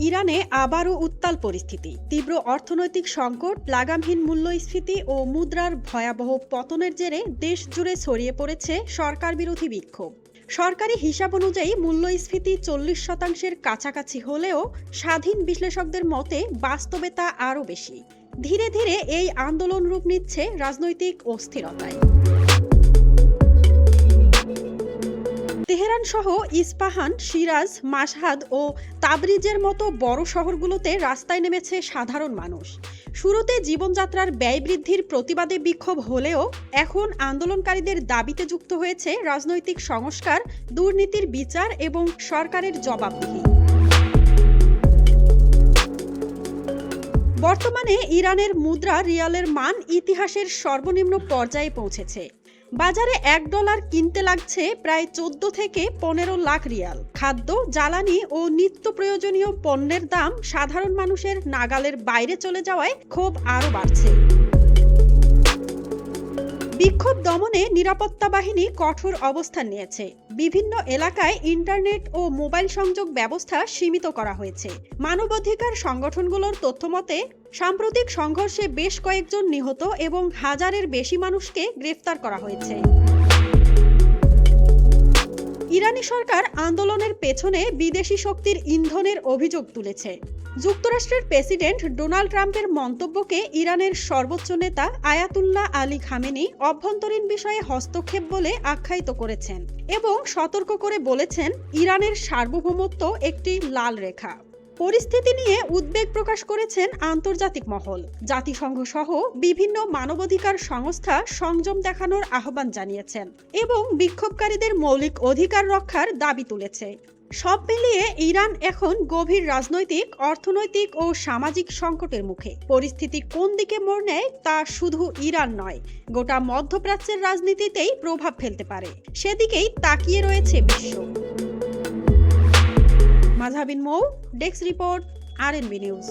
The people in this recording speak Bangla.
ইরানে আবারও উত্তাল পরিস্থিতি। তীব্র অর্থনৈতিক সংকট, লাগামহীন মূল্যস্ফীতি ও মুদ্রার ভয়াবহ পতনের জেরে দেশ জুড়ে ছড়িয়ে পড়েছে সরকার বিরোধী বিক্ষোভ। সরকারি হিসাব অনুযায়ী মূল্যস্ফীতি 40% কাছাকাছি হলেও স্বাধীন বিশ্লেষকদের মতে বাস্তবে তা আরও বেশি। ধীরে ধীরে এই আন্দোলন রূপ নিচ্ছে রাজনৈতিক অস্থিরতায়। তেহরান সহ ইস্পাহান, সিরাজ, মাশহাদ ও তাবরিজের মতো বড় শহরগুলোতে রাস্তায় নেমেছে সাধারণ মানুষ। শুরুতে জীবনযাত্রার ব্যয় বৃদ্ধির প্রতিবাদে বিক্ষোভ হলেও এখন আন্দোলনকারীদের দাবিতে যুক্ত হয়েছে রাজনৈতিক সংস্কার, দুর্নীতির বিচার এবং সরকারের জবাবদিহি। বর্তমানে ইরানের মুদ্রা রিয়ালের মান ইতিহাসের সর্বনিম্ন পর্যায়ে পৌঁছেছে। বাজারে $1 কিনতে লাগছে প্রায় 14 থেকে 15 লাখ রিয়াল। খাদ্য, জ্বালানি ও নিত্য প্রয়োজনীয় পণ্যের দাম সাধারণ মানুষের নাগালের বাইরে চলে যাওয়ায় ক্ষোভ আরও বাড়ছে। বিক্ষোভ দমনে নিরাপত্তা বাহিনী কঠোর অবস্থান নিয়েছে। বিভিন্ন এলাকায় ইন্টারনেট ও মোবাইল সংযোগ ব্যবস্থা সীমিত করা হয়েছে। মানবাধিকার সংগঠনগুলোর তথ্যমতে সাম্প্রতিক সংঘর্ষে বেশ কয়েকজন নিহত এবং হাজারের বেশি মানুষকে গ্রেফতার করা হয়েছে। ইরানি সরকার আন্দোলনের পেছনে বিদেশি শক্তির ইন্ধনের অভিযোগ তুলেছে। যুক্তরাষ্ট্রের প্রেসিডেন্ট ডোনাল্ড ট্রাম্পের মন্তব্যকে ইরানের সর্বোচ্চ নেতা আয়াতুল্লাহ আলী খামেনি অভ্যন্তরীণ বিষয়ে হস্তক্ষেপ বলে আখ্যায়িত করেছেন এবং সতর্ক করে বলেছেন, ইরানের সার্বভৌমত্ব একটি লাল রেখা। পরিস্থিতি নিয়ে উদ্বেগ প্রকাশ করেছেন আন্তর্জাতিক মহল। জাতিসংঘ সহ বিভিন্ন মানবাধিকার সংস্থা সংযম দেখানোর আহ্বান জানিয়েছেন এবং বিক্ষোভকারীদের মৌলিক অধিকার রক্ষার দাবি তুলেছে। সব মিলিয়ে ইরান এখন গভীর রাজনৈতিক, অর্থনৈতিক ও সামাজিক সংকটের মুখে। পরিস্থিতি কোন দিকে মোড় নেয় তা শুধু ইরান নয়, গোটা মধ্যপ্রাচ্যের রাজনীতিতেই প্রভাব ফেলতে পারে। সেদিকেই তাকিয়ে রয়েছে বিশ্ব। মাঝহাবিন মৌ, ডেস্ক রিপোর্ট, RNB নিউজ।